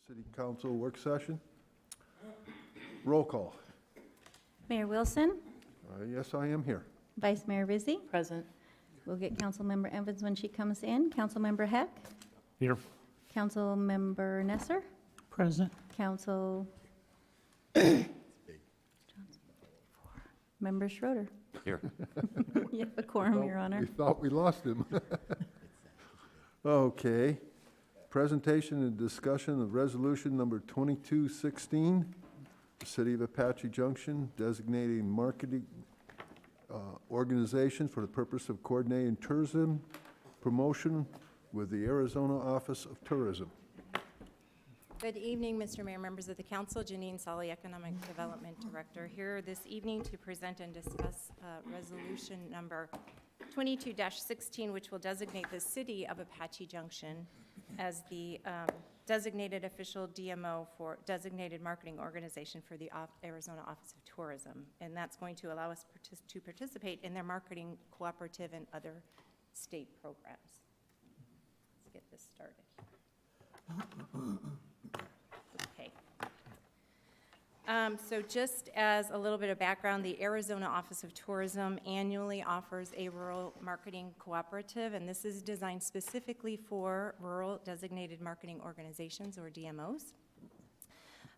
City Council work session. Roll call. Mayor Wilson, Yes, I am here. Vice Mayor Rizzi. Present. We'll get Councilmember Evans when she comes in. Councilmember Heck, Here. Councilmember Nesser, Present. Council Member Schroeder. Here. You have a quorum, Your Honor. We thought we lost him. Okay. Presentation and discussion of resolution number 2216, the City of Apache Junction designating marketing organization for the purpose of coordinating tourism promotion with the Arizona Office of Tourism. Good evening, Mr. Mayor, members of the council. Janine Solly, Economic Development Director, here this evening to present and discuss resolution number 22-16, which will designate the City of Apache Junction as the designated official DMO for designated marketing organization for the Arizona Office of Tourism. And that's going to allow us to participate in their marketing cooperative and other state programs. Let's get this started. Okay. So just as a little bit of background, the Arizona Office of Tourism annually offers a rural marketing cooperative, and this is designed specifically for rural designated marketing organizations, or DMOs.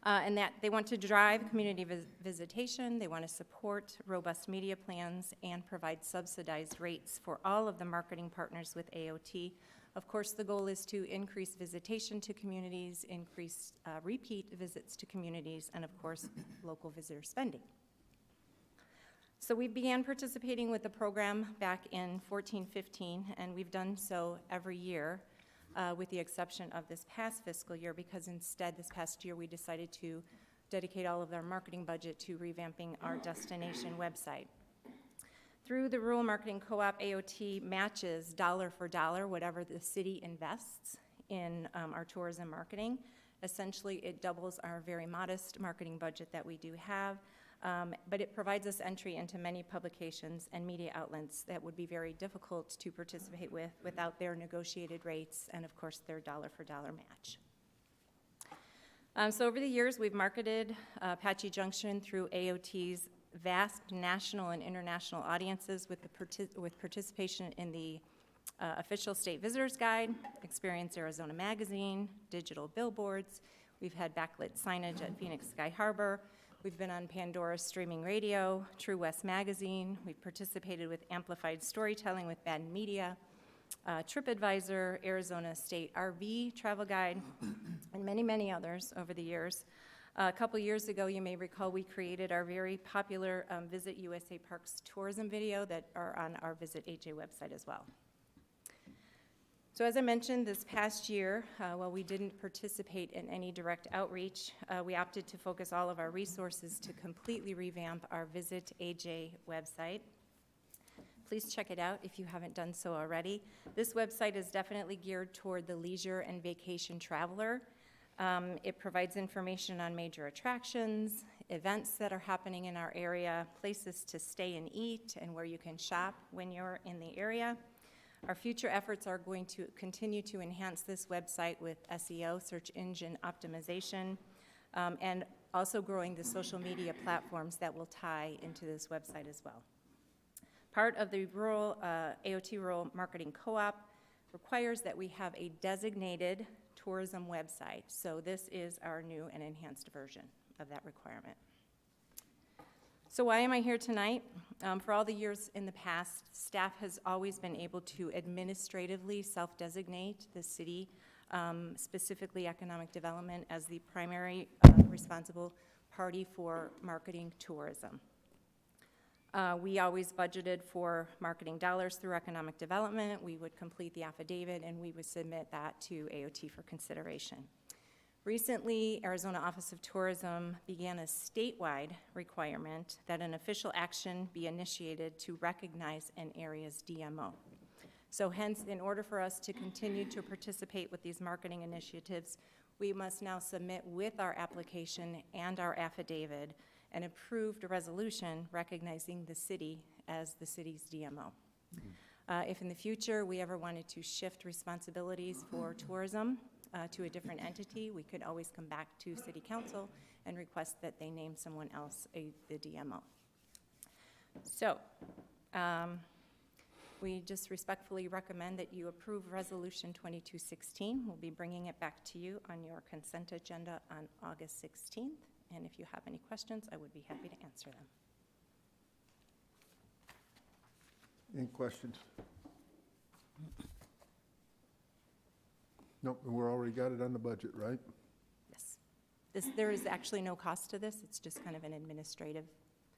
And that they want to drive community visitation, they want to support robust media plans, and provide subsidized rates for all of the marketing partners with AOT. Of course, the goal is to increase visitation to communities, increase repeat visits to communities, and of course, local visitor spending. So we began participating with the program back in 14-15, and we've done so every year, with the exception of this past fiscal year, because instead this past year we decided to dedicate all of our marketing budget to revamping our destination website. Through the Rural Marketing Co-op, AOT matches dollar for dollar whatever the city invests in our tourism marketing. Essentially, it doubles our very modest marketing budget that we do have, but it provides us entry into many publications and media outlets that would be very difficult to participate with without their negotiated rates and, of course, their dollar for dollar match. So over the years, we've marketed Apache Junction through AOT's vast national and international audiences with participation in the official state visitors guide, Experience Arizona magazine, digital billboards. We've had backlit signage at Phoenix Sky Harbor. We've been on Pandora streaming radio, True West magazine. We've participated with amplified storytelling with Bad Media, TripAdvisor, Arizona State RV travel guide, and many, many others over the years. A couple years ago, you may recall, we created our very popular Visit USA Parks tourism video that are on our Visit AJ website as well. So as I mentioned, this past year, while we didn't participate in any direct outreach, we opted to focus all of our resources to completely revamp our Visit AJ website. Please check it out if you haven't done so already. This website is definitely geared toward the leisure and vacation traveler. It provides information on major attractions, events that are happening in our area, places to stay and eat, and where you can shop when you're in the area. Our future efforts are going to continue to enhance this website with SEO, search engine optimization, and also growing the social media platforms that will tie into this website as well. Part of the rural AOT Rural Marketing Co-op requires that we have a designated tourism website. So this is our new and enhanced version of that requirement. So why am I here tonight? For all the years in the past, staff has always been able to administratively self-designate the city, specifically economic development, as the primary responsible party for marketing tourism. We always budgeted for marketing dollars through economic development. We would complete the affidavit and we would submit that to AOT for consideration. Recently, Arizona Office of Tourism began a statewide requirement that an official action be initiated to recognize an area's DMO. So hence, in order for us to continue to participate with these marketing initiatives, we must now submit with our application and our affidavit an approved resolution recognizing the city as the city's DMO. If in the future we ever wanted to shift responsibilities for tourism, to a different entity, we could always come back to City Council and request that they name someone else the DMO. So, we just respectfully recommend that you approve Resolution 2216. We'll be bringing it back to you on your consent agenda on August 16th. And if you have any questions, I would be happy to answer them. Any questions? Nope, we're already got it on the budget, right? Yes. There is actually no cost to this. It's just kind of an administrative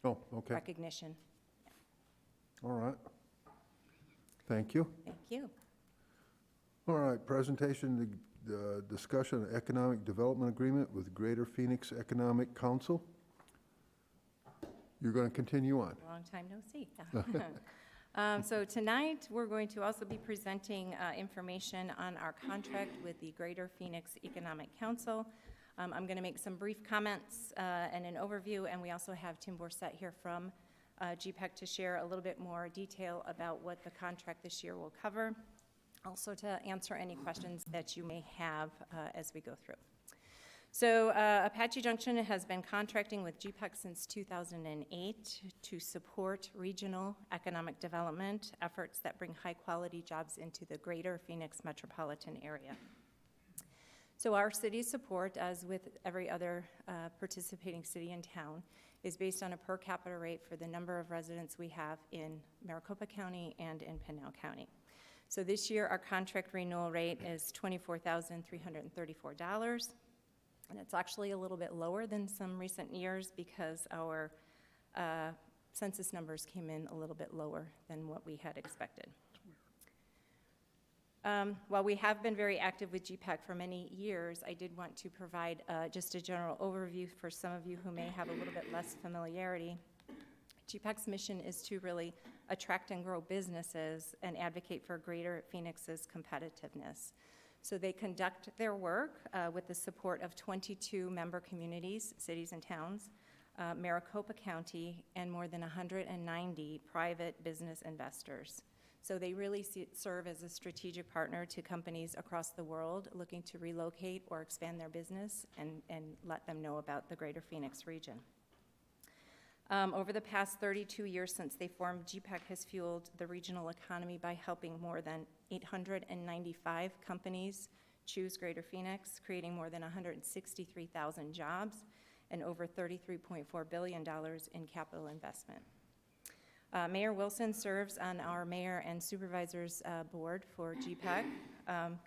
Oh, okay. recognition. All right. Thank you. Thank you. All right, presentation, the discussion of economic development agreement with Greater Phoenix Economic Council. You're going to continue on. Long time no see. So tonight, we're going to also be presenting information on our contract with the Greater Phoenix Economic Council. I'm going to make some brief comments and an overview, and we also have Tim Borsett here from GPEC to share a little bit more detail about what the contract this year will cover, also to answer any questions that you may have as we go through. So Apache Junction has been contracting with GPEC since 2008 to support regional economic development efforts that bring high-quality jobs into the Greater Phoenix metropolitan area. So our city's support, as with every other participating city and town, is based on a per capita rate for the number of residents we have in Maricopa County and in Pinal County. So this year, our contract renewal rate is $24,334. And it's actually a little bit lower than some recent years because our census numbers came in a little bit lower than what we had expected. While we have been very active with GPEC for many years, I did want to provide just a general overview for some of you who may have a little bit less familiarity. GPEC's mission is to really attract and grow businesses and advocate for Greater Phoenix's competitiveness. So they conduct their work with the support of 22 member communities, cities and towns, Maricopa County, and more than 190 private business investors. So they really serve as a strategic partner to companies across the world looking to relocate or expand their business and let them know about the Greater Phoenix region. Over the past 32 years since they formed, GPEC has fueled the regional economy by helping more than 895 companies choose Greater Phoenix, creating more than 163,000 jobs and over $33.4 billion in capital investment. Mayor Wilson serves on our mayor and supervisors board for GPEC.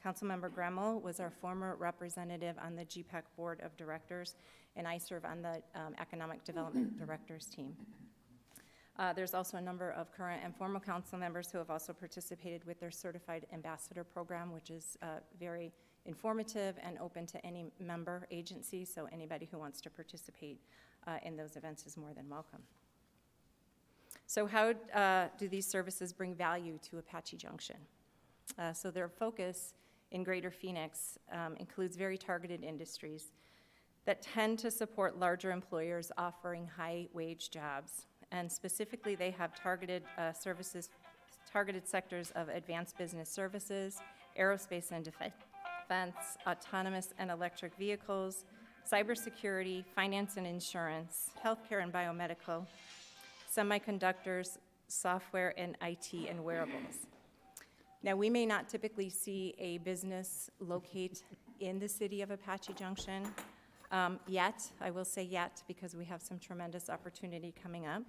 Councilmember Gremmel was our former representative on the GPEC Board of Directors, and I serve on the Economic Development Directors team. There's also a number of current and former council members who have also participated with their Certified Ambassador Program, which is very informative and open to any member agency, so anybody who wants to participate in those events is more than welcome. So how do these services bring value to Apache Junction? So their focus in Greater Phoenix includes very targeted industries that tend to support larger employers offering high-wage jobs. And specifically, they have targeted targeted sectors of advanced business services, aerospace and defense, autonomous and electric vehicles, cybersecurity, finance and insurance, healthcare and biomedical, semiconductors, software and IT, and wearables. Now, we may not typically see a business locate in the city of Apache Junction yet. I will say yet because we have some tremendous opportunity coming up.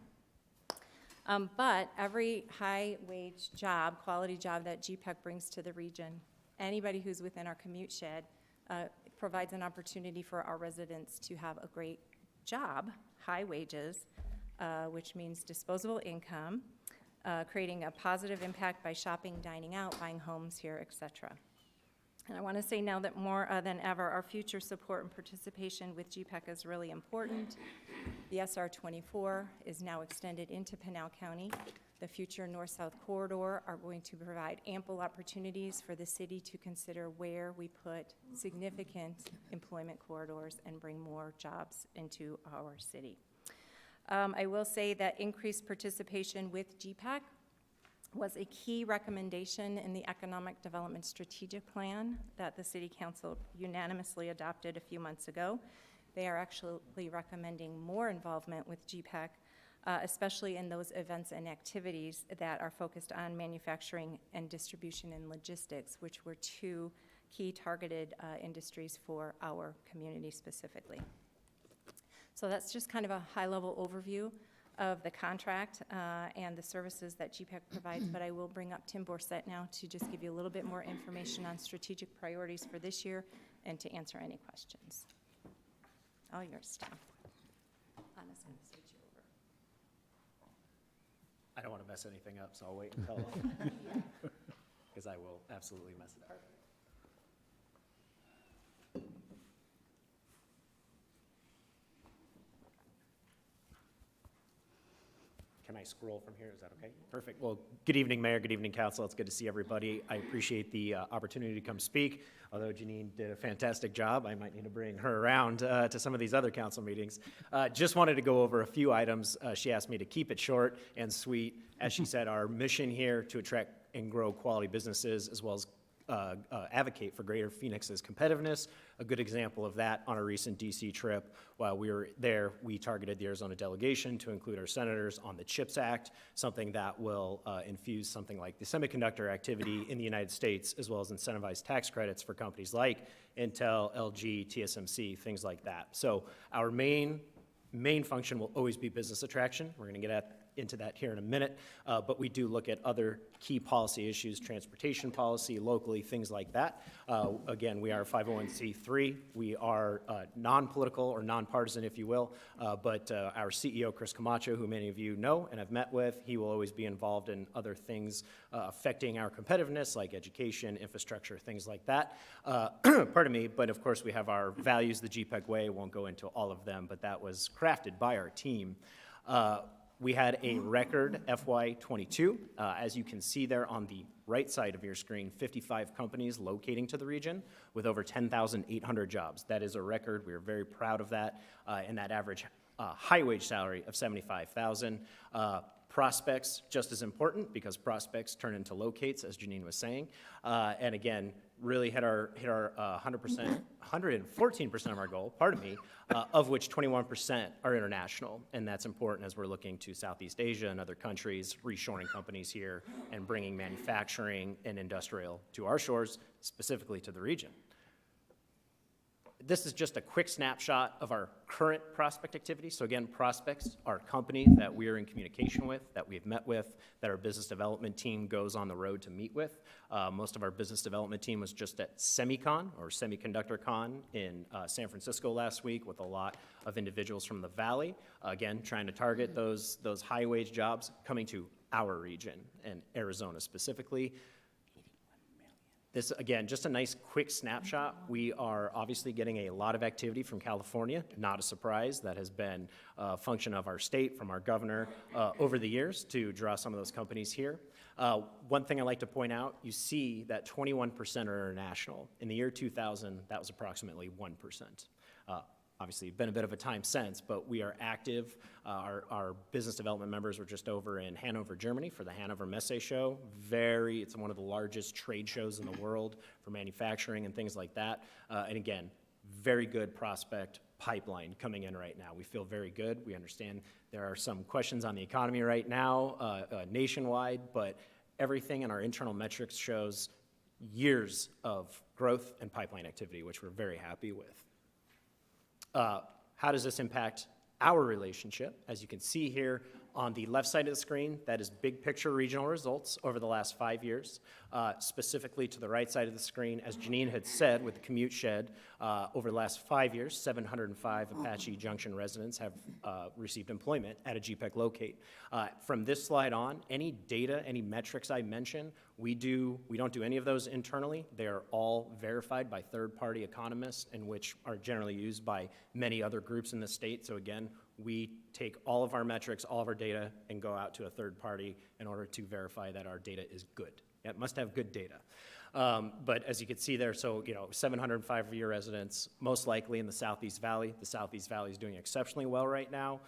But every high-wage job, quality job that GPEC brings to the region, anybody who's within our commute shed provides an opportunity for our residents to have a great job, high wages, which means disposable income, creating a positive impact by shopping, dining out, buying homes here, et cetera. And I want to say now that more than ever, our future support and participation with GPEC is really important. The SR 24 is now extended into Pinal County. The future north-south corridor are going to provide ample opportunities for the city to consider where we put significant employment corridors and bring more jobs into our city. I will say that increased participation with GPEC was a key recommendation in the Economic Development Strategic Plan that the City Council unanimously adopted a few months ago. They are actually recommending more involvement with GPEC, especially in those events and activities that are focused on manufacturing and distribution and logistics, which were two key targeted industries for our community specifically. So that's just kind of a high-level overview of the contract and the services that GPEC provides, but I will bring up Tim Borsett now to just give you a little bit more information on strategic priorities for this year and to answer any questions. All yours, Tim. Anna's going to switch you over. I don't want to mess anything up, so I'll wait until, because I will absolutely mess it up. Can I scroll from here? Is that okay? Perfect. Well, good evening, Mayor. Good evening, Council. It's good to see everybody. I appreciate the opportunity to come speak. Although Janine did a fantastic job, I might need to bring her around to some of these other council meetings. Just wanted to go over a few items. She asked me to keep it short and sweet. As she said, our mission here to attract and grow quality businesses as well as advocate for Greater Phoenix's competitiveness. A good example of that on a recent DC trip. While we were there, we targeted the Arizona delegation to include our senators on the CHIPS Act, something that will infuse something like the semiconductor activity in the United States, as well as incentivize tax credits for companies like Intel, LG, TSMC, things like that. So our main function will always be business attraction. We're going to get into that here in a minute, but we do look at other key policy issues, transportation policy, locally, things like that. Again, we are a 501c3. We are non-political or nonpartisan, if you will, but our CEO, Chris Camacho, who many of you know and have met with, he will always be involved in other things affecting our competitiveness, like education, infrastructure, things like that. Pardon me, but of course we have our values, the GPEC way. Won't go into all of them, but that was crafted by our team. We had a record FY22. As you can see there on the right side of your screen, 55 companies locating to the region with over 10,800 jobs. That is a record. We are very proud of that, and that average high wage salary of $75,000. Prospects, just as important, because prospects turn into locates, as Janine was saying. And again, really hit our 100%, 114% of our goal, pardon me, of which 21% are international. And that's important as we're looking to Southeast Asia and other countries, reshoring companies here and bringing manufacturing and industrial to our shores, specifically to the region. This is just a quick snapshot of our current prospect activity. So again, prospects are companies that we are in communication with, that we've met with, that our business development team goes on the road to meet with. Most of our business development team was just at SemiCon, or Semiconductor Con, in San Francisco last week with a lot of individuals from the Valley. Again, trying to target those high-wage jobs coming to our region, and Arizona specifically. This, again, just a nice quick snapshot. We are obviously getting a lot of activity from California, not a surprise. That has been a function of our state, from our governor, over the years to draw some of those companies here. One thing I'd like to point out, you see that 21% are international. In the year 2000, that was approximately 1%. Obviously, been a bit of a time since, but we are active. Our business development members were just over in Hanover, Germany for the Hanover Messe show. It's one of the largest trade shows in the world for manufacturing and things like that. And again, very good prospect pipeline coming in right now. We feel very good. We understand there are some questions on the economy right now nationwide, but everything in our internal metrics shows years of growth and pipeline activity, which we're very happy with. How does this impact our relationship? As you can see here on the left side of the screen, that is big picture regional results over the last 5 years. Specifically to the right side of the screen, as Janine had said, with the commute shed, over the last 5 years, 705 Apache Junction residents have received employment at a GPEC locate. From this slide on, any data, any metrics I mention, we don't do any of those internally. They are all verified by third-party economists, and which are generally used by many other groups in the state. So again, We take all of our metrics, all of our data, and go out to a third party in order to verify that our data is good. It must have good data. But as you can see there, so, 705-year residents, most likely in the Southeast Valley. The Southeast Valley is doing exceptionally well right now.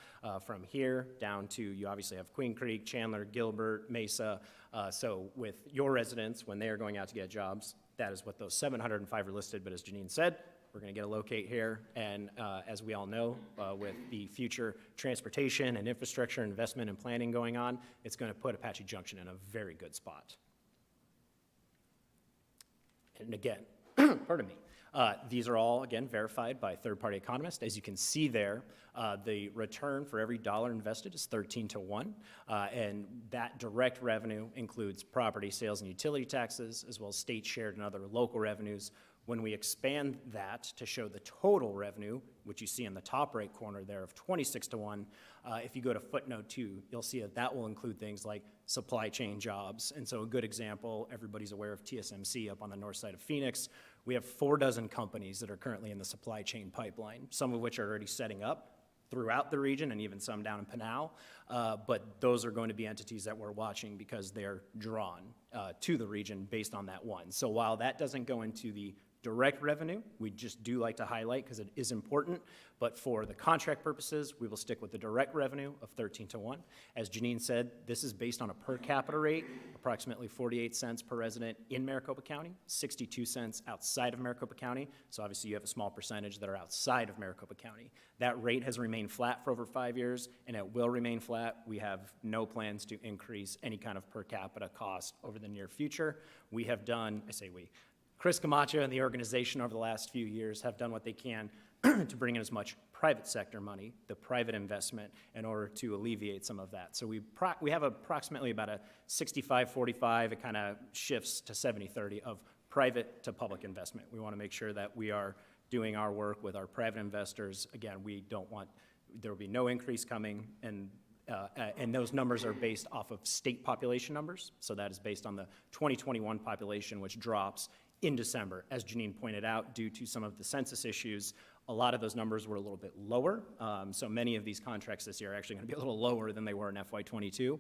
From here down to, you obviously have Queen Creek, Chandler, Gilbert, Mesa. So with your residents, when they are going out to get jobs, that is what those 705 are listed. But as Janine said, we're going to get a locate here. And as we all know, with the future transportation and infrastructure investment and planning going on, it's going to put Apache Junction in a very good spot. And again, pardon me, these are all, again, verified by third-party economists. As you can see there, the return for every dollar invested is 13 to 1, and that direct revenue includes property sales and utility taxes, as well as state-shared and other local revenues. When we expand that to show the total revenue, which you see in the top right corner there of 26 to 1, if you go to footnote 2, you'll see that that will include things like supply chain jobs. And so a good example, everybody's aware of TSMC up on the north side of Phoenix. We have 4 dozen companies that are currently in the supply chain pipeline, some of which are already setting up throughout the region and even some down in Pinal. But those are going to be entities that we're watching because they're drawn to the region based on that one. So while that doesn't go into the direct revenue, we just do like to highlight because it is important, but for the contract purposes, we will stick with the direct revenue of 13 to 1. As Janine said, this is based on a per capita rate, approximately 48 cents per resident in Maricopa County, 62 cents outside of Maricopa County. So obviously you have a small percentage that are outside of Maricopa County. That rate has remained flat for over 5 years, and it will remain flat. We have no plans to increase any kind of per capita cost over the near future. We have done, I say we, Chris Camacho and the organization over the last few years have done what they can to bring in as much private sector money, the private investment, in order to alleviate some of that. So we have approximately about a 65-45, it kind of shifts to 70-30 of private to public investment. We want to make sure that we are doing our work with our private investors. Again, we don't want, there will be no increase coming, and those numbers are based off of state population numbers. So that is based on the 2021 population, which drops in December. As Janine pointed out, due to some of the census issues, a lot of those numbers were a little bit lower. So many of these contracts this year are actually going to be a little lower than they were in FY22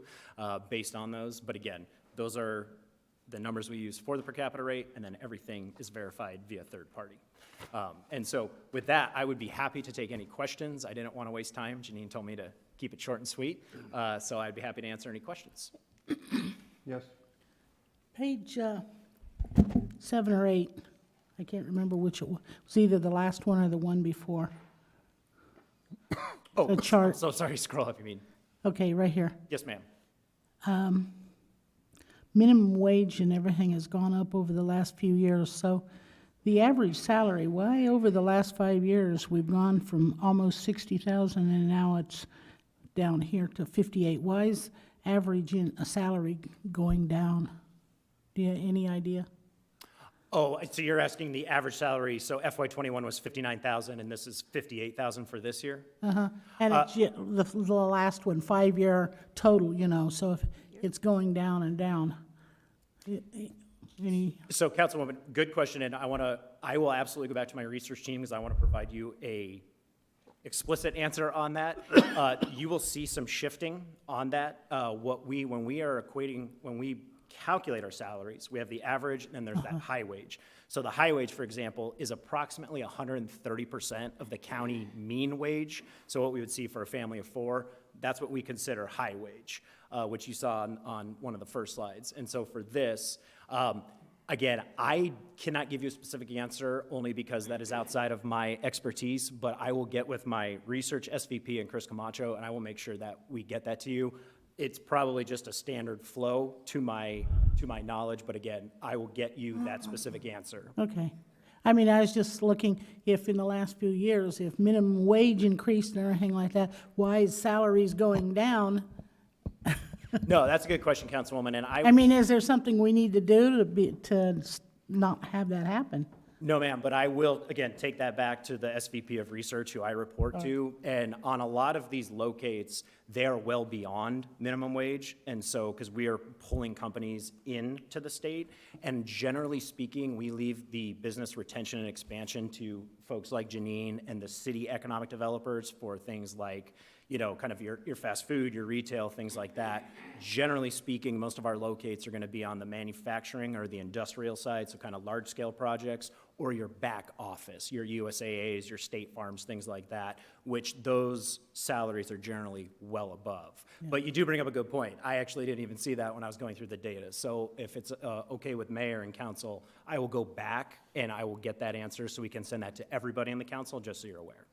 based on those. But again, those are the numbers we use for the per capita rate, and then everything is verified via third party. And so with that, I would be happy to take any questions. I didn't want to waste time. Janine told me to keep it short and sweet. So I'd be happy to answer any questions. Yes. Page 7 or 8, I can't remember which it was. It was either the last one or the one before. Oh, The chart. so sorry, scroll up, you mean? Okay, right here. Yes, ma'am. Minimum wage and everything has gone up over the last few years, so the average salary, why over the last 5 years, we've gone from almost 60,000 and now it's down here to 58. Why is average in a salary going down? Do you have any idea? Oh, so you're asking the average salary, so FY21 was 59,000 and this is 58,000 for this year? And it's the last one, 5-year total, so if it's going down and down. Any, So Councilwoman, good question, and I will absolutely go back to my research team because I want to provide you a explicit answer on that. You will see some shifting on that. When we calculate our salaries, we have the average, and then there's that high wage. So the high wage, for example, is approximately 130% of the county mean wage. So what we would see for a family of 4, that's what we consider high wage, which you saw on one of the first slides. And so for this, again, I cannot give you a specific answer only because that is outside of my expertise, but I will get with my research SVP and Chris Camacho, and I will make sure that we get that to you. It's probably just a standard flow to my knowledge, but again, I will get you that specific answer. okay. I mean, I was just looking if in the last few years, if minimum wage increased and everything like that, why is salaries going down? No, that's a good question, Councilwoman, and I mean, is there something we need to do to not have that happen? No, ma'am, but I will, again, take that back to the SVP of Research who I report to, and on a lot of these locates, they are well beyond minimum wage. And so, because we are pulling companies into the state, and generally speaking, we leave the business retention and expansion to folks like Janine and the city economic developers for things like, you know, kind of your fast food, your retail, things like that. Generally speaking, most of our locates are going to be on the manufacturing or the industrial side, so kind of large-scale projects, or your back office, your USAAs, your state farms, things like that, which those salaries are generally well above. Yeah. But you do bring up a good point. I actually didn't even see that when I was going through the data. So if it's okay with mayor and council, I will go back and I will get that answer so we can send that to everybody in the council, just so you're aware.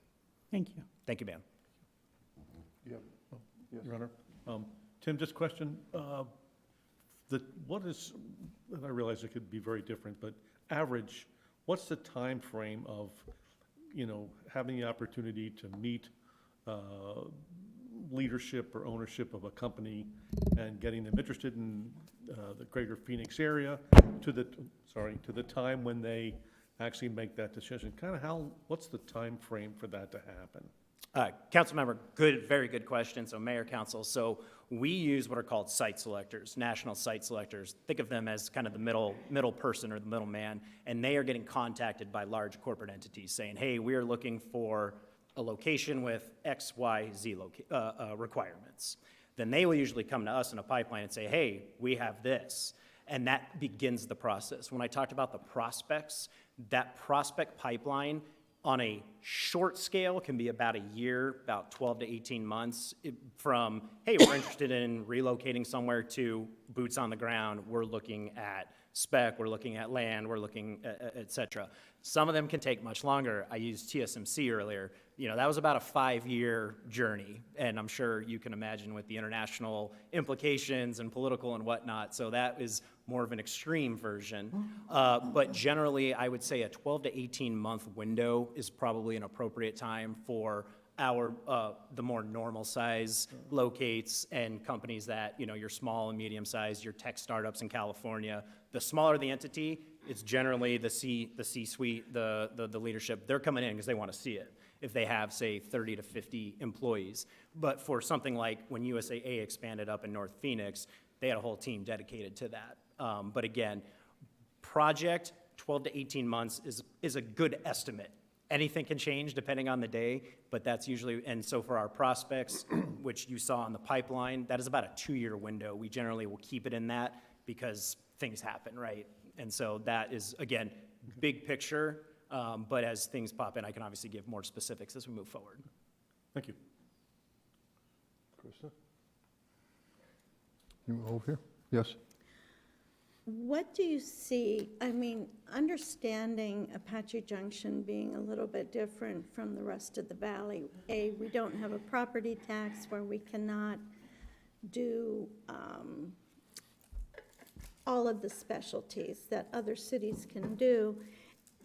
Thank you. Thank you, ma'am. Your Honor. Tim, just question, what is, and I realize it could be very different, but average, what's the time frame of, you know, having the opportunity to meet leadership or ownership of a company and getting them interested in the greater Phoenix area to the time when they actually make that decision? Kind of what's the time frame for that to happen? Councilmember, very good question. So Mayor, Council, so we use what are called site selectors, national site selectors. Think of them as kind of the middle person or the middleman, and they are getting contacted by large corporate entities saying, hey, we are looking for a location with X, Y, Z requirements. Then they will usually come to us in a pipeline and say, hey, we have this. And that begins the process. When I talked about the prospects, that prospect pipeline on a short scale can be about a year, about 12 to 18 months, from, hey, we're interested in relocating somewhere, to boots on the ground, we're looking at spec, we're looking at land, we're looking, et cetera. Some of them can take much longer. I used TSMC earlier. You know, that was about a 5-year journey, and I'm sure you can imagine with the international implications and political and whatnot, so that is more of an extreme version. But generally, I would say a 12 to 18-month window is probably an appropriate time for the more normal size locates and companies that, you know, your small and medium size, your tech startups in California. The smaller the entity, it's generally the C-suite, the leadership. They're coming in because they want to see it, if they have, say, 30 to 50 employees. But for something like when USAA expanded up in North Phoenix, they had a whole team dedicated to that. But again, project 12 to 18 months is a good estimate. Anything can change depending on the day, but that's usually, and so for our prospects, which you saw on the pipeline, that is about a 2-year window. We generally will keep it in that because things happen, right? And so that is, again, big picture, but as things pop in, I can obviously give more specifics as we move forward. Thank you. Krista? You over here? Yes. What do you see, I mean, understanding Apache Junction being a little bit different from the rest of the valley, we don't have a property tax where we cannot do all of the specialties that other cities can do,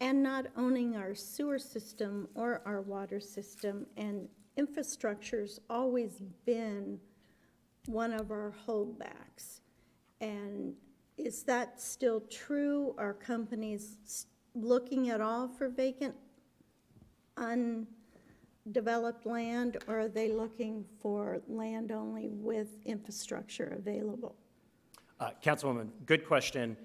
and not owning our sewer system or our water system, and infrastructure's always been one of our holdbacks. And is that still true? Are companies looking at all for vacant, undeveloped land, or are they looking for land only with infrastructure available? Councilwoman, good question.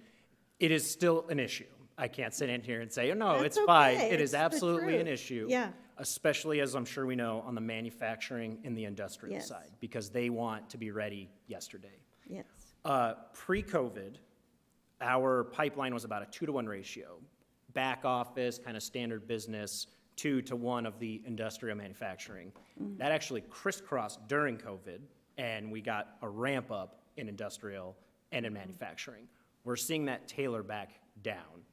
It is still an issue. I can't sit in here and say, oh, no, That's it's fine. okay. It It's is the absolutely an truth. issue. Yeah. Especially, as I'm sure we know, on the manufacturing and the industrial Yes. side, because they want to be ready yesterday. Yes. Pre-COVID, our pipeline was about a 2-to-1 ratio. Back office, kind of standard business, 2-to-1 of the industrial manufacturing. That actually crisscrossed during COVID, and we got a ramp up in industrial and in manufacturing. We're seeing that tailor back down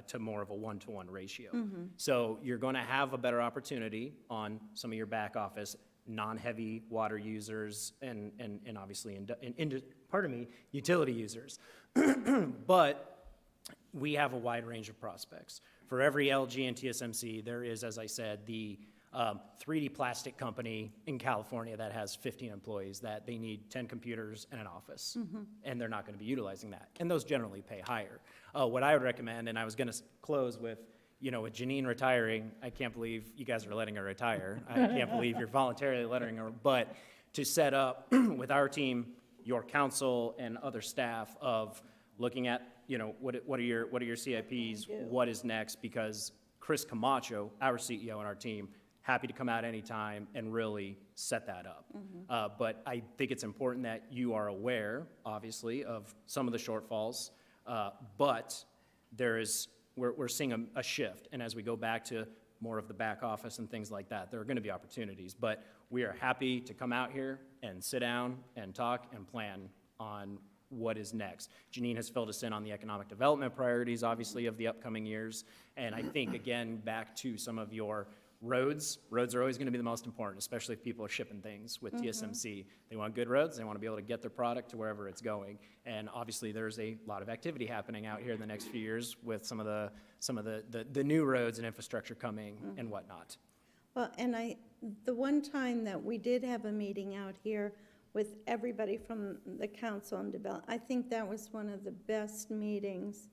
to more of a 1-to-1 ratio. So you're going to have a better opportunity on some of your back office, non-heavy water users, and obviously, utility users. But we have a wide range of prospects. For every LG and TSMC, there is, as I said, the 3D plastic company in California that has 15 employees that they need 10 computers and an office, and they're not going to be utilizing that. And those generally pay higher. What I would recommend, and I was going to close with, you know, with Janine retiring, I can't believe you guys are letting her retire. I can't believe you're voluntarily letting her, but to set up with our team, your council, and other staff of looking at, what are your CIPs, what is next, because Chris Camacho, our CEO and our team, happy to come out anytime and really set that up. But I think it's important that you are aware, obviously, of some of the shortfalls, but we're seeing a shift, and as we go back to more of the back office and things like that, there are going to be opportunities, but we are happy to come out here and sit down and talk and plan on what is next. Janine has filled us in on the economic development priorities, obviously, of the upcoming years, and I think, again, back to some of your roads are always going to be the most important, especially if people are shipping things with TSMC. They want good roads, they want to be able to get their product to wherever it's going, and obviously there's a lot of activity happening out here in the next few years with some of the new roads and infrastructure coming and whatnot. Well, and the one time that we did have a meeting out here with everybody from the council and develop, I think that was one of the best meetings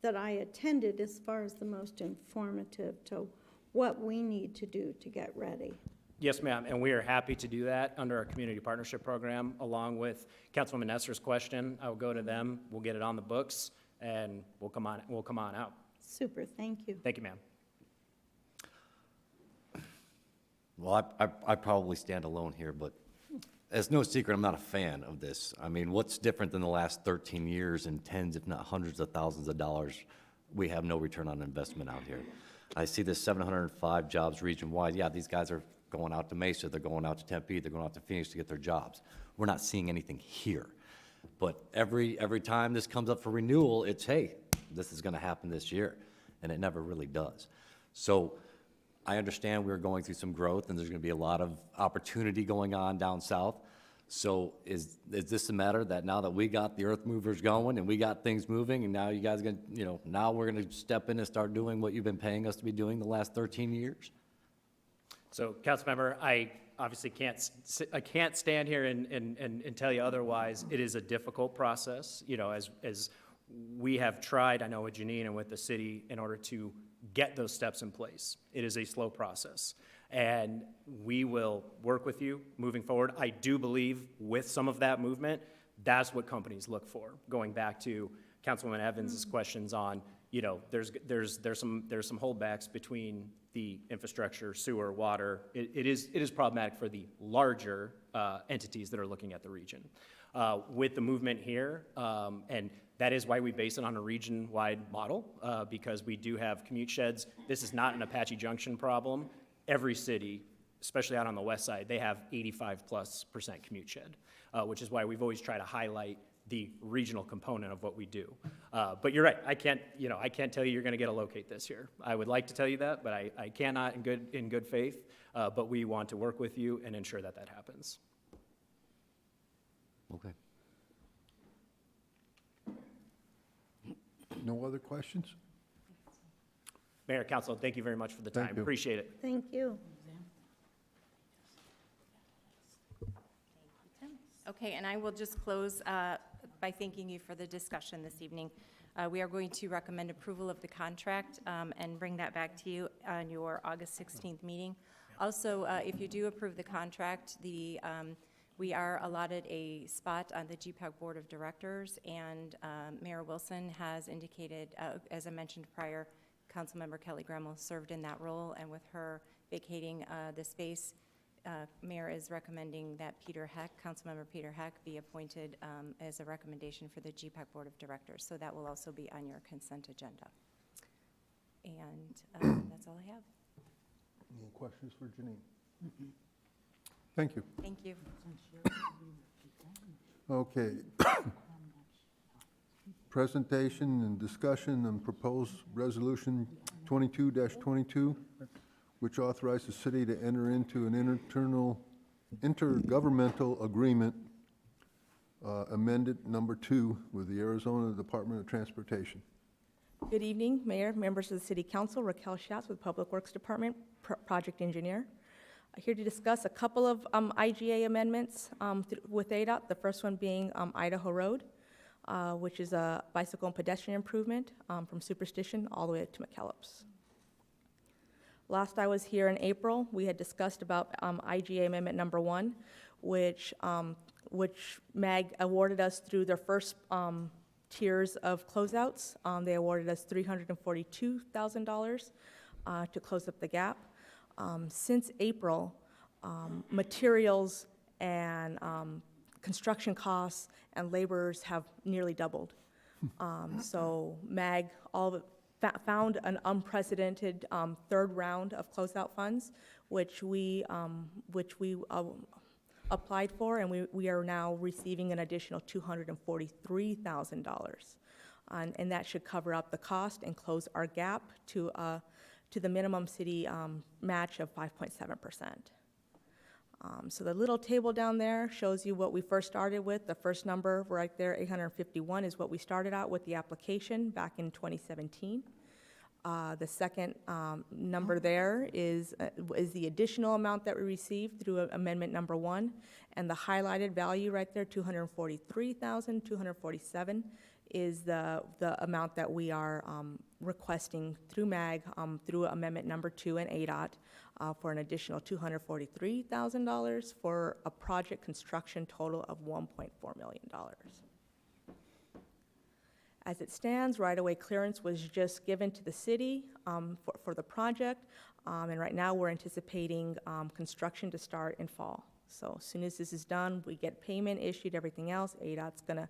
that I attended as far as the most informative to what we need to do to get ready. Yes, ma'am, and we are happy to do that under our community partnership program, along with Councilwoman Nesser's question. I will go to them, we'll get it on the books, and we'll come on out. Super, thank you. Thank you, ma'am. Well, I probably stand alone here, but it's no secret I'm not a fan of this. I mean, what's different than the last 13 years and tens, if not hundreds of thousands of dollars, we have no return on investment out here. I see this 705 jobs region-wide. Yeah, these guys are going out to Mesa, they're going out to Tempe, they're going out to Phoenix to get their jobs. We're not seeing anything here. But every time this comes up for renewal, it's, hey, this is going to happen this year, and it never really does. So I understand we're going through some growth, and there's going to be a lot of opportunity going on down south. So is this a matter that now that we got the earth movers going and we got things moving, and now you guys are going to, now we're going to step in and start doing what you've been paying us to be doing the last 13 years? So, Councilmember, I obviously can't stand here and tell you otherwise. It is a difficult process, as we have tried, I know with Janine and with the city, in order to get those steps in place. It is a slow process, and we will work with you moving forward. I do believe with some of that movement, that's what companies look for. Going back to Councilwoman Evans' questions on, there's some holdbacks between the infrastructure, sewer, water. It is problematic for the larger entities that are looking at the region. With the movement here, and that is why we base it on a region-wide model, because we do have commute sheds. This is not an Apache Junction problem. Every city, especially out on the west side, they have 85+% commute shed, which is why we've always tried to highlight the regional component of what we do. But you're right, I can't tell you you're gonna get a locate this year. I would like to tell you that, but I cannot in good faith, but we want to work with you and ensure that happens. Okay. No other questions? Mayor, Council, thank you very much for the time. Thank you. Appreciate it. Thank you. Okay, and I will just close by thanking you for the discussion this evening. We are going to recommend approval of the contract and bring that back to you on your August 16th meeting. Also, if you do approve the contract, we are allotted a spot on the GPEC Board of Directors, and Mayor Wilson has indicated, as I mentioned prior, Councilmember Kelly Gremmel served in that role, and with her vacating the space, Mayor is recommending that Peter Heck, Councilmember Peter Heck, be appointed as a recommendation for the GPEC Board of Directors. So that will also be on your consent agenda. And that's all I have. Any questions for Janine? Thank you. Thank you. Okay. Presentation and discussion on proposed resolution 22-22, which authorizes the city to enter into an intergovernmental agreement, amended number 2, with the Arizona Department of Transportation. Good evening, Mayor, members of the City Council. Raquel Schatz with Public Works Department, Project Engineer. Here to discuss a couple of IGA amendments with ADOT, the first one being Idaho Road, which is a bicycle and pedestrian improvement from Superstition all the way to McKellips. Last I was here in April, we had discussed about IGA Amendment number 1, which MAG awarded us through their first tiers of closeouts. They awarded us $342,000 to close up the gap. Since April, materials and construction costs and laborers have nearly doubled. So MAG found an unprecedented third round of closeout funds, which we applied for, and we are now receiving an additional $243,000. And that should cover up the cost and close our gap to the minimum city match of 5.7%. So the little table down there shows you what we first started with. The first number right there, 851, is what we started out with the application back in 2017. The second number there is the additional amount that we received through amendment number 1, and the highlighted value right there, $243,247, is the amount that we are requesting through MAG through amendment number 2 and ADOT for an additional $243,000 for a project construction total of $1.4 million. As it stands, right-of-way clearance was just given to the city for the project, and right now we're anticipating construction to start in fall. So as soon as this is done, we get payment issued, everything else. ADOT's gonna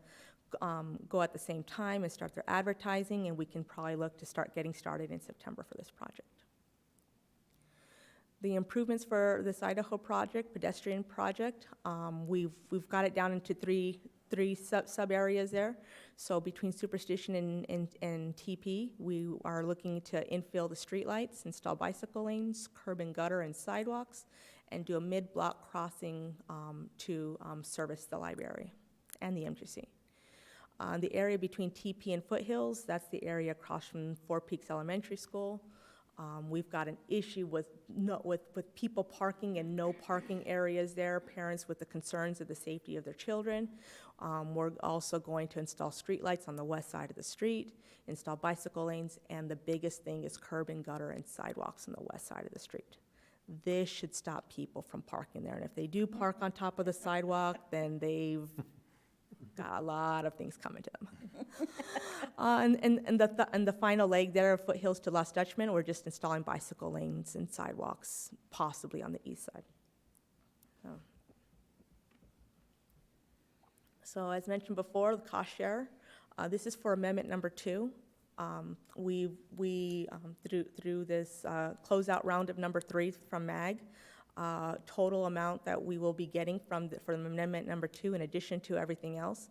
go at the same time and start their advertising, and we can probably look to start getting started in September for this project. The improvements for this Idaho project, pedestrian project, we've got it down into three sub areas there. So between Superstition and TP, we are looking to infill the streetlights, install bicycle lanes, curb and gutter and sidewalks, and do a mid-block crossing to service the library and the MGC. The area between TP and Foothills, that's the area across from Four Peaks Elementary School. We've got an issue with people parking and no parking areas there, parents with the concerns of the safety of their children. We're also going to install streetlights on the west side of the street, install bicycle lanes, and the biggest thing is curb and gutter and sidewalks on the west side of the street. This should stop people from parking there, and if they do park on top of the sidewalk, then they've got a lot of things coming to them. And the final leg there, Foothills to Lost Dutchman, we're just installing bicycle lanes and sidewalks, possibly on the east side. So as mentioned before, the cost share. This is for amendment number 2. Through this closeout round of number 3 from MAG, total amount that we will be getting from amendment number 2, in addition to everything else,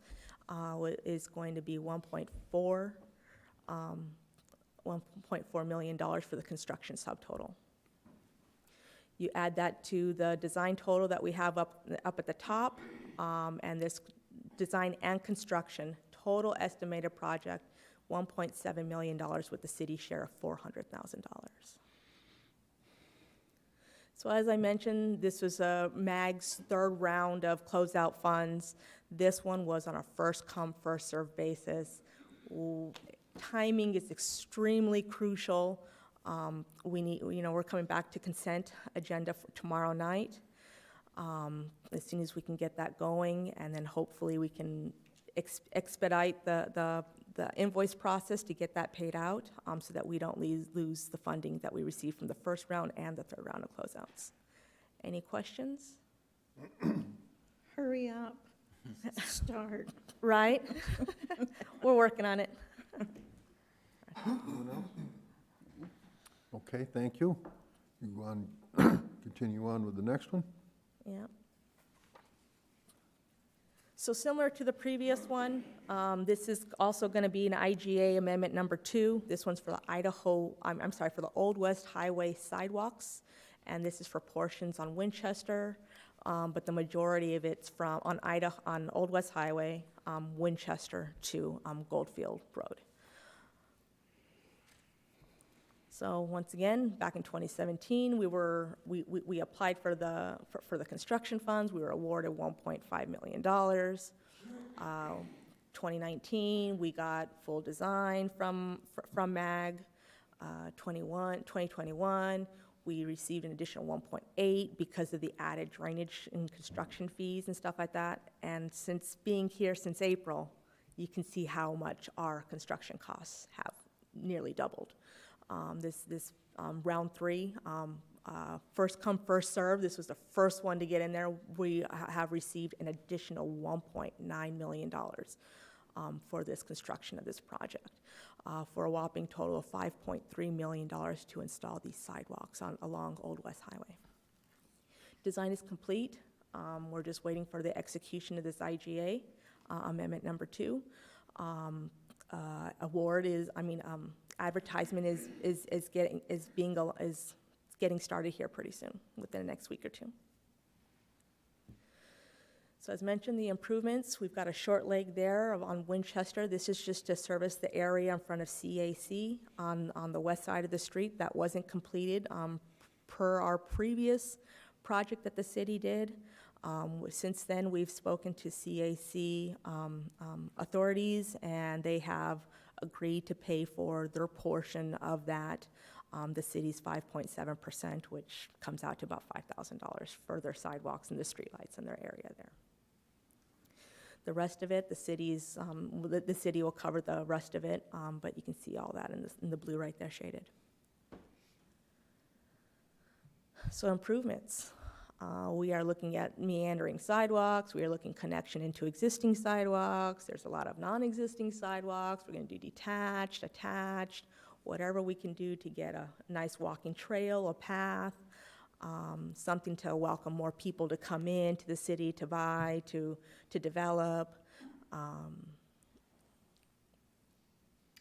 is going to be $1.4 million for the construction subtotal. You add that to the design total that we have up at the top, and this design and construction total estimated project, $1.7 million with the city share of $400,000. So as I mentioned, this was MAG's third round of closeout funds. This one was on a first-come, first-served basis. Timing is extremely crucial. We're coming back to consent agenda for tomorrow night. As soon as we can get that going, and then hopefully we can expedite the invoice process to get that paid out, so that we don't lose the funding that we received from the first round and the third round of closeouts. Any questions? Hurry up, start. Right? We're working on it. Okay, thank you. You want continue on with the next one? Yeah. So similar to the previous one, this is also going to be an IGA amendment number 2. This one's for the for the Old West Highway sidewalks, and this is for portions on Winchester, but the majority of it's on Old West Highway, Winchester to Goldfield Road. So once again, back in 2017, we applied for the construction funds. We were awarded $1.5 million. 2019, we got full design from MAG. 2021, We received an additional 1.8 because of the added drainage and construction fees and stuff like that. And since being here since April, you can see how much our construction costs have nearly doubled. This round 3, first come, first serve. This was the first one to get in there. We have received an additional $1.9 million for this construction of this project, for a whopping total of $5.3 million to install these sidewalks along Old West Highway. Design is complete. We're just waiting for the execution of this IGA, amendment number 2. Advertisement is getting started here pretty soon, within the next week or 2. So as mentioned, the improvements, we've got a short leg there on Winchester. This is just to service the area in front of CAC on the west side of the street. That wasn't completed per our previous project that the city did. Since then, we've spoken to CAC authorities, and they have agreed to pay for their portion of that, the city's 5.7%, which comes out to about $5,000 for their sidewalks and the streetlights in their area there. The rest of it, the city will cover the rest of it, but you can see all that in the blue right there shaded. So improvements. We are looking at meandering sidewalks. We are looking connection into existing sidewalks. There's a lot of non-existing sidewalks. We're going to do detached, attached, whatever we can do to get a nice walking trail, a path, something to welcome more people to come in to the city to buy, to develop.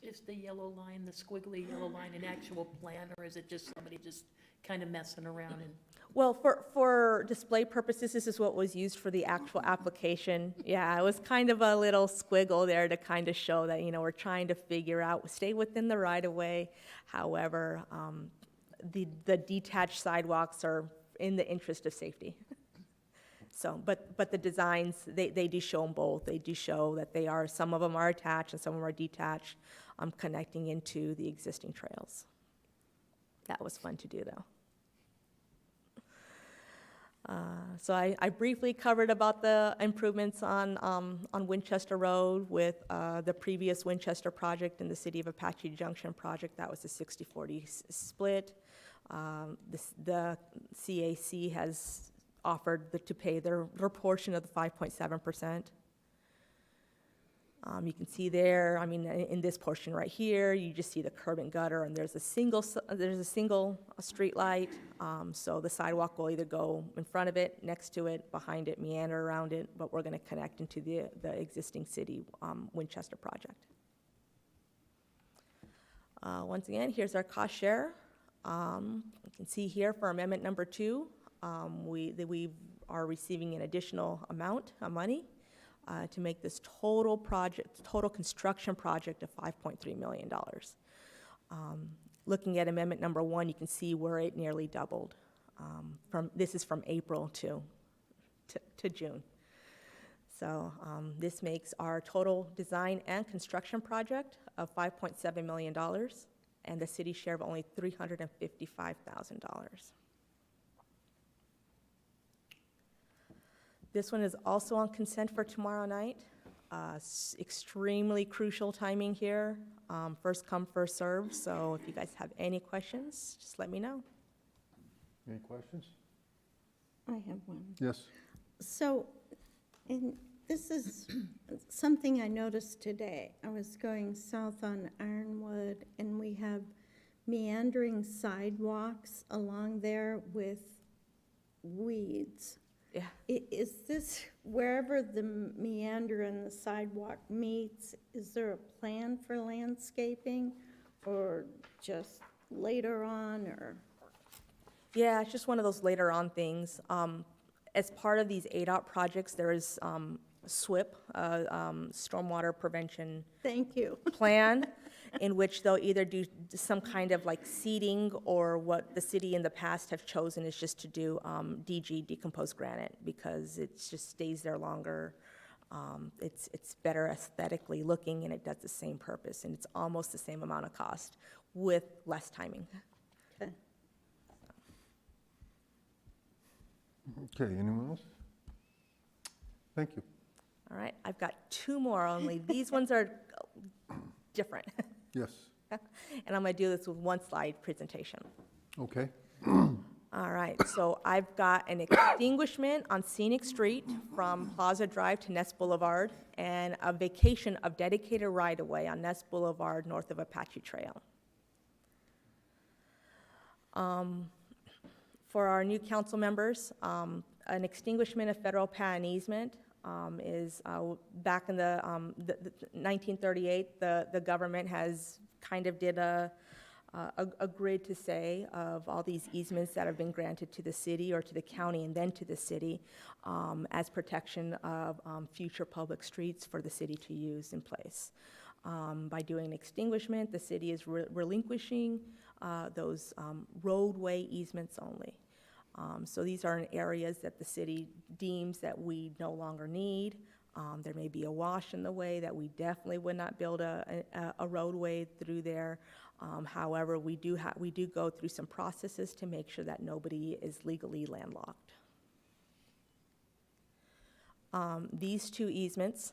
Is the yellow line, the squiggly yellow line, an actual plan, or is it just somebody just kind of messing around and? Well, for display purposes, this is what was used for the actual application. Yeah, it was kind of a little squiggle there to kind of show that, we're trying to figure out, stay within the right-of-way. However, the detached sidewalks are in the interest of safety. So, but the designs, they do show them both. They do show that some of them are attached and some of them are detached, connecting into the existing trails. That was fun to do, though. So I briefly covered about the improvements on Winchester Road with the previous Winchester project and the City of Apache Junction project. That was a 60-40 split. The CAC has offered to pay their portion of the 5.7%. You can see there, in this portion right here, you just see the curb and gutter, and there's a single street light. So the sidewalk will either go in front of it, next to it, behind it, meander around it, but we're going to connect into the existing city Winchester project. Once again, here's our cost share. You can see here for amendment number 2, we are receiving an additional amount of money to make this total construction project of $5.3 million. Looking at amendment number 1, you can see where it nearly doubled. This is from April to June. So this makes our total design and construction project of $5.7 million, and the city share of only $355,000. This one is also on consent for tomorrow night. Extremely crucial timing here. First come, first served. So if you guys have any questions, just let me know. Any questions? I have one. Yes. So, and this is something I noticed today. I was going south on Ironwood, and we have meandering sidewalks along there with weeds. Yeah. Is this, wherever the meander and the sidewalk meets, is there a plan for landscaping, or just later on, or? Yeah, it's just one of those later on things. As part of these ADOT projects, there is SWIP, Stormwater Prevention Thank you. Plan, in which they'll either do some kind of like seeding, or what the city in the past have chosen is just to do DG, decomposed granite, because it just stays there longer. It's better aesthetically looking, and it does the same purpose, and it's almost the same amount of cost with less timing. Okay. Okay, anyone else? Thank you. All right, I've got two more only. These ones are different. Yes, And I'm going to do this with one slide presentation. okay. All right, so I've got an extinguishment on Scenic Street from Plaza Drive to Ness Boulevard, and a vacation of dedicated right-of-way on Ness Boulevard north of Apache Trail. For our new council members, an extinguishment of federal patent easement is back in the 1938, the government has kind of did a grid to say of all these easements that have been granted to the city or to the county and then to the city as protection of future public streets for the city to use in place. By doing an extinguishment, the city is relinquishing those roadway easements only. So these are in areas that the city deems that we no longer need. There may be a wash in the way that we definitely would not build a roadway through there. However, we do go through some processes to make sure that nobody is legally landlocked. These two easements,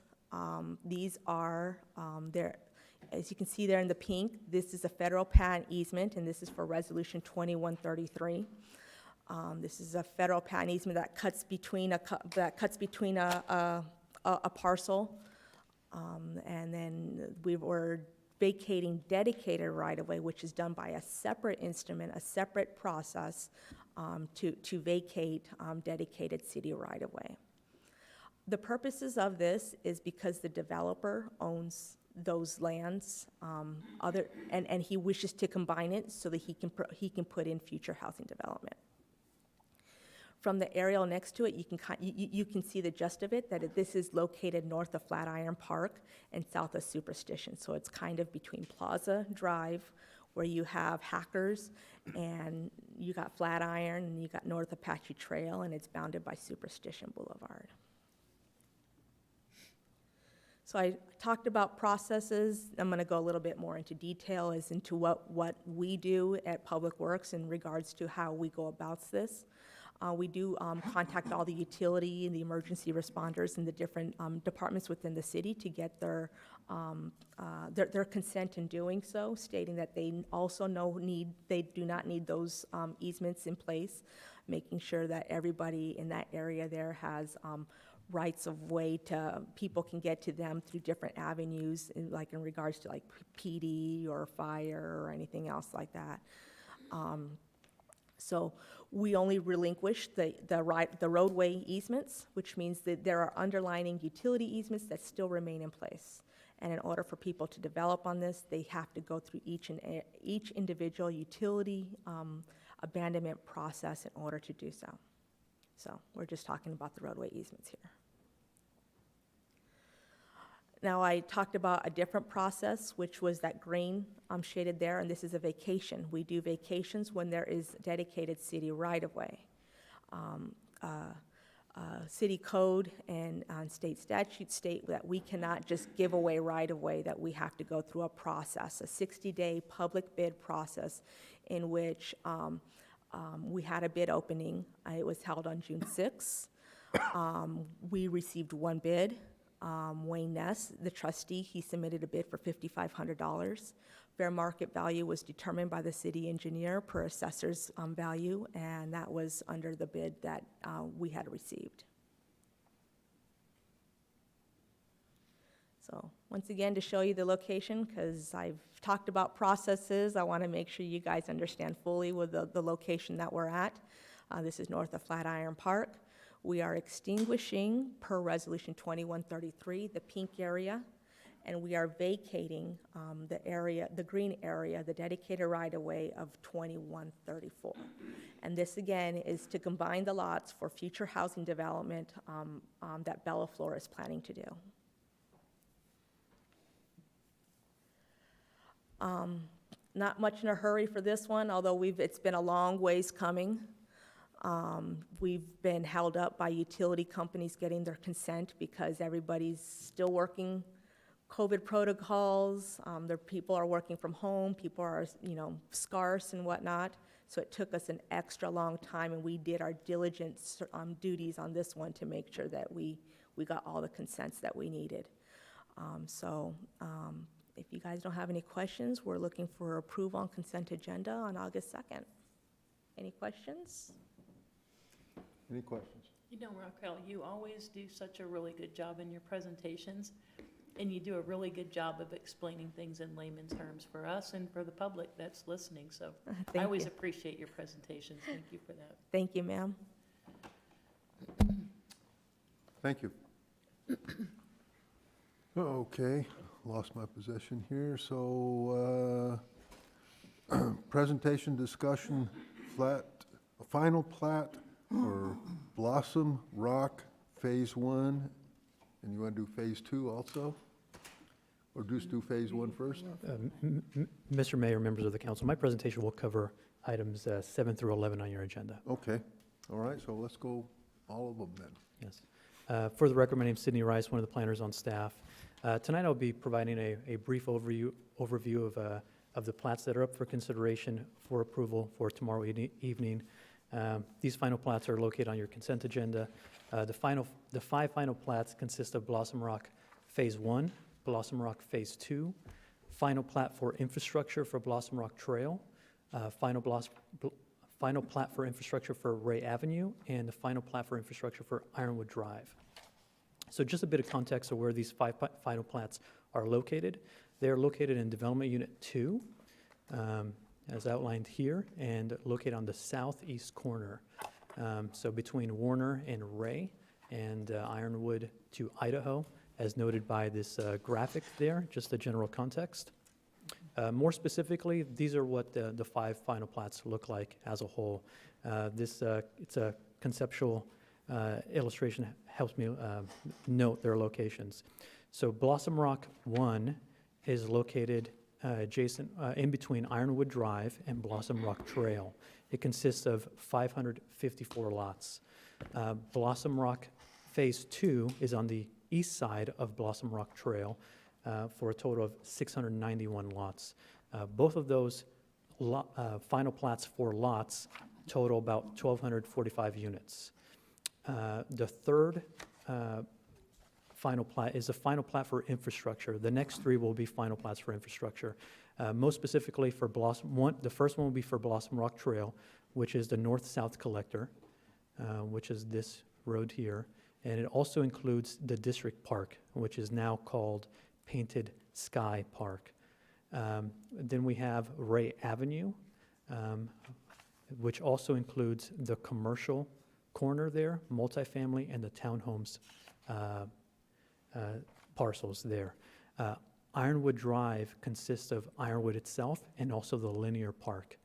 these are, as you can see there in the pink, this is a federal patent easement, and this is for Resolution 2133. This is a federal patent easement that cuts between a parcel, and then we were vacating dedicated right-of-way, which is done by a separate instrument, a separate process to vacate dedicated city right-of-way. The purposes of this is because the developer owns those lands, and he wishes to combine it so that he can put in future housing development. From the aerial next to it, you can see the gist of it, that this is located north of Flatiron Park and south of Superstition. So it's kind of between Plaza Drive, where you have Hackers, and you got Flatiron, and you got North Apache Trail, and it's bounded by Superstition Boulevard. So I talked about processes. I'm going to go a little bit more into detail as into what we do at Public Works in regards to how we go about this. We do contact all the utility and the emergency responders and the different departments within the city to get their consent in doing so, stating that they also they do not need those easements in place, making sure that everybody in that area there has rights of way to, people can get to them through different avenues, in regards to like PD or fire or anything else like that. So we only relinquish the roadway easements, which means that there are underlying utility easements that still remain in place. And in order for people to develop on this, they have to go through each individual utility abandonment process in order to do so. So we're just talking about the roadway easements here. Now, I talked about a different process, which was that green shaded there, and this is a vacation. We do vacations when there is dedicated city right-of-way. City code and state statutes state that we cannot just give away right-of-way, that we have to go through a process, a 60-day public bid process in which we had a bid opening. It was held on June 6th. We received one bid. Wayne Ness, the trustee, he submitted a bid for $5,500. Fair market value was determined by the city engineer per assessor's value, and that was under the bid that we had received. So once again, to show you the location, because I've talked about processes, I want to make sure you guys understand fully with the location that we're at. This is north of Flatiron Park. We are extinguishing, per Resolution 2133, the pink area, and we are vacating the green area, the dedicated right-of-way of 2134. And this, again, is to combine the lots for future housing development that Bela Flor is planning to do. Not much in a hurry for this one, although it's been a long ways coming. We've been held up by utility companies getting their consent because everybody's still working COVID protocols, people are working from home, people are, scarce and whatnot. So it took us an extra long time, and we did our diligence duties on this one to make sure that we got all the consents that we needed. If you guys don't have any questions, we're looking for approval on consent agenda on August 2nd. Any questions? Any questions? You know, Raquel, you always do such a really good job in your presentations, and you do a really good job of explaining things in layman's terms for us and for the public that's listening. So I Thank always you. appreciate your presentations. Thank you for that. Thank you, ma'am. Thank you. Okay, lost my position here, so, presentation, discussion, final plat for Blossom Rock Phase 1, and you want to do Phase 2 also? Or just do Phase 1 first? Mr. Mayor, members of the council, my presentation will cover items 7 through 11 on your agenda. Okay, all right, so let's go all of them then. Yes. For the record, my name is Sidney Rice, one of the planners on staff. Tonight I'll be providing a brief overview of the plats that are up for consideration for approval for tomorrow evening. These final plats are located on your consent agenda. The 5 final plats consist of Blossom Rock Phase 1, Blossom Rock Phase 2, final plat for infrastructure for Blossom Rock Trail, final plat for infrastructure for Ray Avenue, and the final plat for infrastructure for Ironwood Drive. So just a bit of context of where these 5 final plats are located. They are located in Development Unit 2, as outlined here, and located on the southeast corner. So between Warner and Ray, and Ironwood to Idaho, as noted by this graphic there, just the general context. More specifically, these are what the 5 final plats look like as a whole. It's a conceptual illustration, helps me note their locations. So Blossom Rock 1 is located adjacent, in between Ironwood Drive and Blossom Rock Trail. It consists of 554 lots. Blossom Rock Phase 2 is on the east side of Blossom Rock Trail for a total of 691 lots. Both of those final plats for lots total about 1,245 units. The third final plat is a final plat for infrastructure. The next 3 will be final plats for infrastructure. Most specifically for Blossom 1, the first one will be for Blossom Rock Trail, which is the north-south collector, which is this road here. And it also includes the district park, which is now called Painted Sky Park. Then we have Ray Avenue, which also includes the commercial corner there, multifamily, and the townhomes parcels there. Ironwood Drive consists of Ironwood itself and also the linear park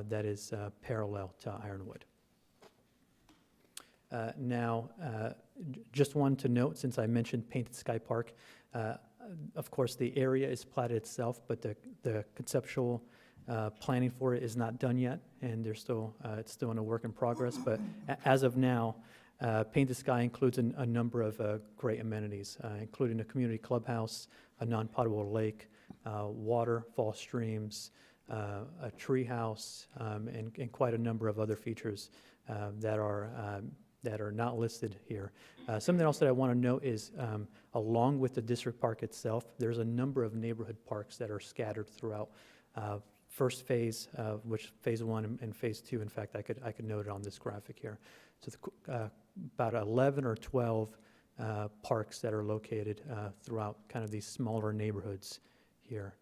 that is parallel to Ironwood. Now, just one to note, since I mentioned Painted Sky Park, of course the area is platted itself, but the conceptual planning for it is not done yet, and it's still in a work in progress. But as of now, Painted Sky includes a number of great amenities, including a community clubhouse, a non-potable lake, waterfall streams, a tree house, and quite a number of other features that are not listed here. Something else that I want to note is, along with the district park itself, there's a number of neighborhood parks that are scattered throughout first phase, which Phase 1 and Phase 2. In fact, I could note it on this graphic here. So about 11 or 12 parks that are located throughout kind of these smaller neighborhoods here.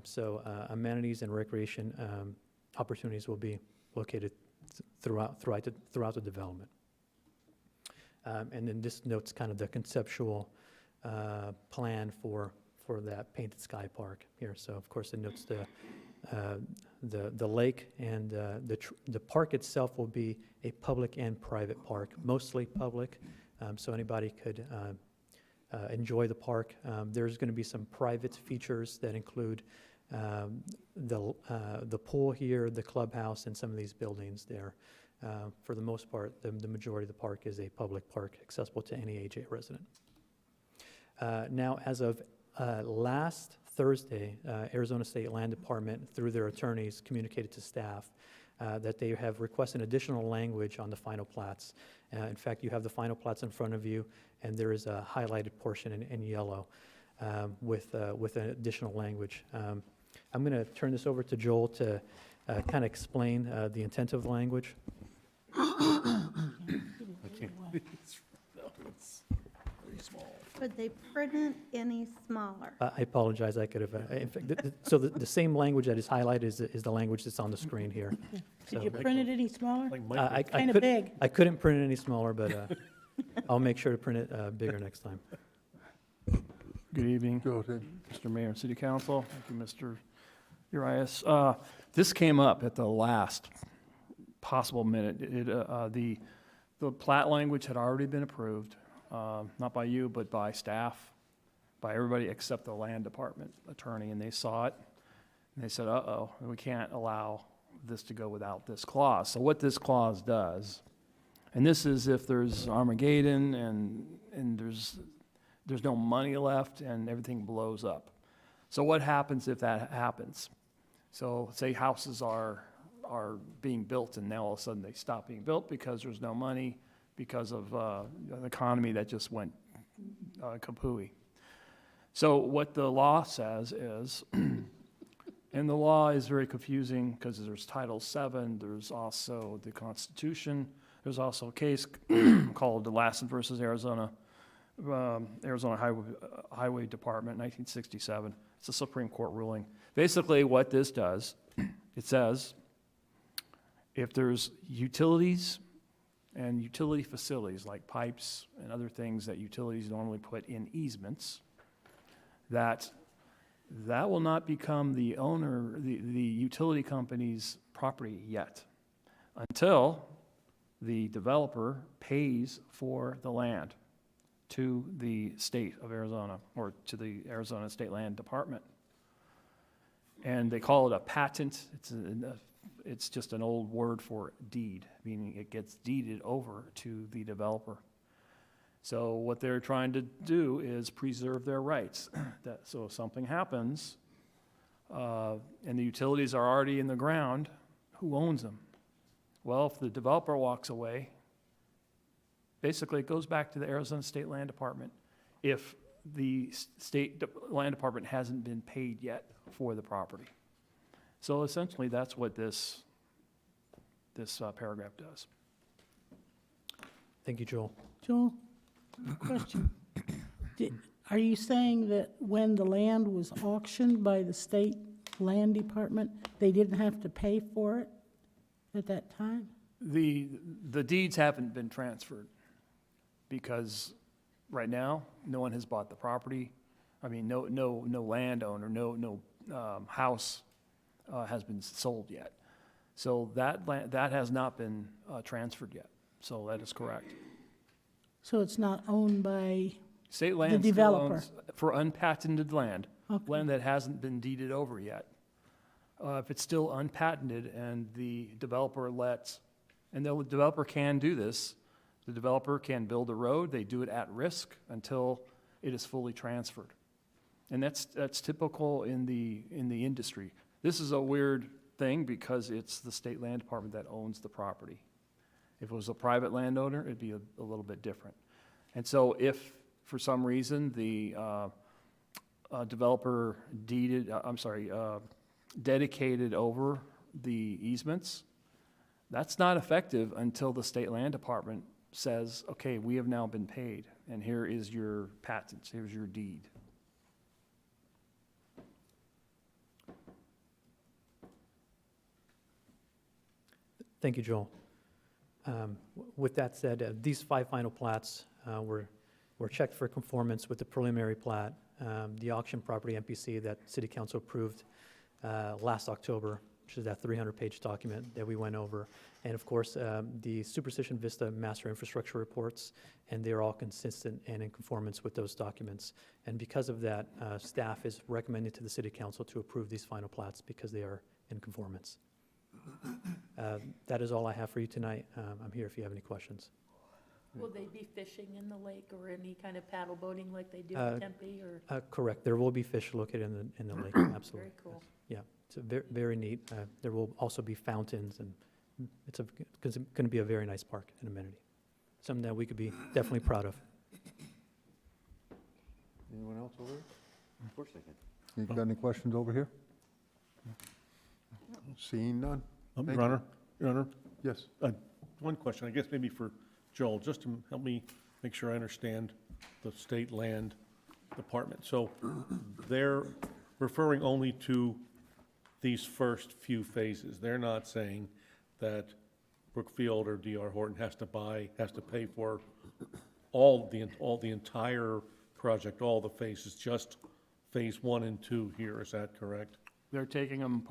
So amenities and recreation opportunities will be located throughout the development. And then this notes kind of the conceptual plan for that Painted Sky Park here. So of course it notes the lake, and the park itself will be a public and private park, mostly public, so anybody could enjoy the park. There's going to be some private features that include the pool here, the clubhouse, and some of these buildings there. For the most part, the majority of the park is a public park accessible to any AJ resident. Now, as of Last Thursday, Arizona State Land Department, through their attorneys, communicated to staff that they have requested additional language on the final plats. In fact, you have the final plats in front of you, and there is a highlighted portion in yellow with an additional language. I'm going to turn this over to Joel to kind of explain the intent of the language. Could they print it any smaller? I apologize, I could have, in fact, so the same language that is highlighted is the language that's on the screen here. Could So, you print it any smaller? Like I Kinda could- big. I couldn't print it any smaller, but I'll make sure to print it bigger next time. Good evening, Go ahead. Mr. Mayor and City Council. Thank you, Mr. Urias. This came up at the last possible minute. The plat language had already been approved, not by you, but by staff, by everybody except the land department attorney, and they saw it. And they said, uh-oh, we can't allow this to go without this clause. So what this clause does, and this is if there's Armageddon and there's no money left and everything blows up. So what happens if that happens? So say houses are being built and now all of a sudden they stop being built because there's no money because of an economy that just went kapooey. So what the law says is, and the law is very confusing because there's Title VII, there's also the Constitution, there's also a case called the Lassen versus Arizona Highway Department, 1967. It's a Supreme Court ruling. Basically, what this does, it says, if there's utilities and utility facilities like pipes and other things that utilities normally put in easements, that will not become the owner, the utility company's property yet, until the developer pays for the land to the state of Arizona, or to the Arizona State Land Department. And they call it a patent. It's just an old word for deed, meaning it gets deeded over to the developer. So what they're trying to do is preserve their rights. So if something happens, and the utilities are already in the ground, who owns them? Well, if the developer walks away, basically it goes back to the Arizona State Land Department if the State Land Department hasn't been paid yet for the property. So essentially, that's what this paragraph does. Thank you, Joel. Joel, question. Are you saying that when the land was auctioned by the state land department, they didn't have to pay for it at that time? The deeds haven't been transferred because right now, no one has bought the property. I mean, no landowner, no house has been sold yet. So that has not been transferred yet. So that is correct. So it's not owned by, State land The still developer. owns for unpatented land, Okay. land that hasn't been deeded over yet. If it's still unpatented and the developer and the developer can do this, the developer can build a road, they do it at risk until it is fully transferred. And that's typical in the industry. This is a weird thing because it's the state land department that owns the property. If it was a private landowner, it'd be a little bit different. And so if, for some reason, the developer dedicated over the easements, that's not effective until the state land department says, okay, we have now been paid, and here is your patent, here's your deed. Thank you, Joel. With that said, these 5 final plats were checked for conformance with the preliminary plat, the auction property MPC that City Council approved last October, which is that 300-page document that we went over, and of course, the Superstition Vista Master Infrastructure reports, and they're all consistent and in conformance with those documents. And because of that, staff is recommending to the City Council to approve these final plats because they are in conformance. That is all I have for you tonight. I'm here if you have any questions. Will they be fishing in the lake or any kind of paddle boating like they do Uh, in Tempe or? Correct, there will be fish located in the lake, absolutely. Very cool. Yeah, it's very neat. There will also be fountains, and it's going to be a very nice park and amenity. Something that we could be definitely proud of. Anyone else over here? Of course I can. You got any questions over here? Seeing none? Thank you. Your Honor, Yes. one question, I guess maybe for Joel, just to help me make sure I understand the state land department. So they're referring only to these first few phases. They're not saying that Brookfield or D.R. Horton has to pay for all the entire project, all the phases, just phase 1 and 2 here, is that correct? They're taking them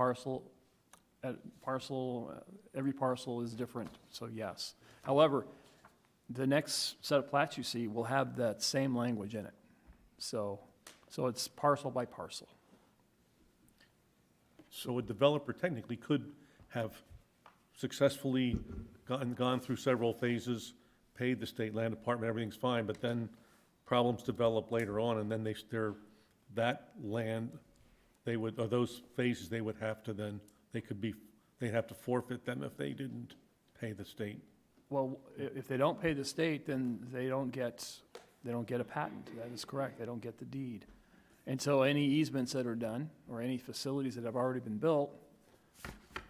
every parcel is different, so yes. However, the next set of plats you see will have that same language in it. So it's parcel by parcel. So a developer technically could have successfully gone through several phases, paid the state land department, everything's fine, but then problems develop later on, and then that land, or those phases, they would have to then, they'd have to forfeit them if they didn't pay the state. Well, if they don't pay the state, then they don't get a patent. That is correct. They don't get the deed. And so any easements that are done, or any facilities that have already been built,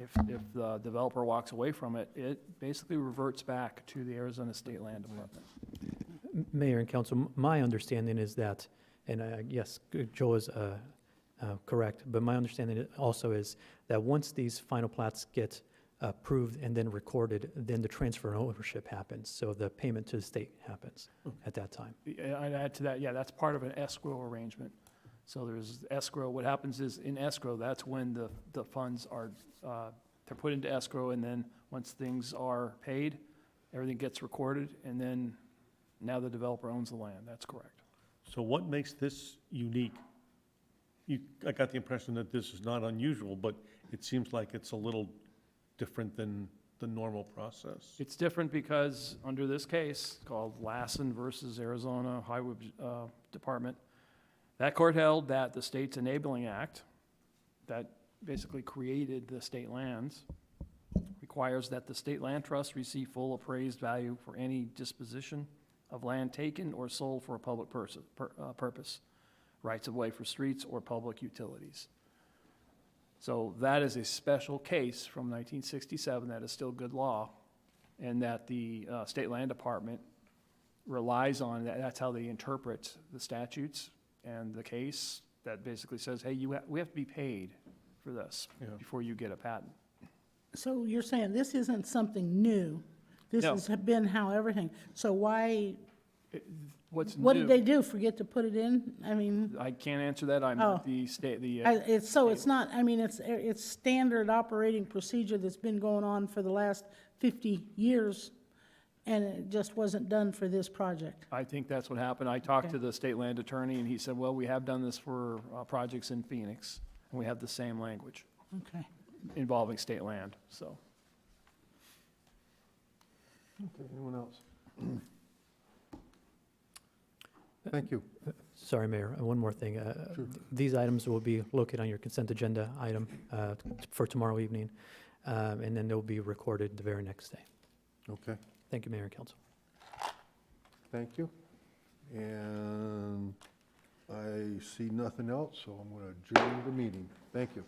if the developer walks away from it, it basically reverts back to the Arizona State Land Department. Mayor and council, my understanding is that, and yes, Joe is correct, but my understanding also is that once these final plats get approved and then recorded, then the transfer of ownership happens. So the payment to the state happens at that time. I'd add to that, yeah, that's part of an escrow arrangement. So there's escrow. What happens is in escrow, that's when the funds are, they're put into escrow, and then once things are paid, everything gets recorded, and then now the developer owns the land. That's correct. So what makes this unique? I got the impression that this is not unusual, but it seems like it's a little different than the normal process. It's different because under this case called Lassen versus Arizona Highway Department, that court held that the state's enabling act that basically created the state lands requires that the state land trust receive full appraised value for any disposition of land taken or sold for a public purpose, rights of way for streets or public utilities. So that is a special case from 1967 that is still good law, and that the State Land Department relies on. That's how they interpret the statutes and the case that basically says, hey, we have to be paid for this before you get a patent. So you're saying this isn't something new? This No. has been how everything, so why, What's what new? did they do, forget to put it in? I mean, I can't answer that. I'm Oh. the state, it's not, I mean, it's standard operating procedure that's been going on for the last 50 years, and it just wasn't done for this project. I think that's what happened. I talked to Okay. the state land attorney, and he said, well, we have done this for projects in Phoenix, and we have the same language Okay. involving state land, so. Okay, anyone else? Thank you. Sorry, Mayor, one more thing. These items will be located on your consent agenda item for tomorrow evening, and then they'll be recorded the very next day. Okay, Thank you, Mayor and council. thank you. And I see nothing else, so I'm going to adjourn the meeting. Thank you.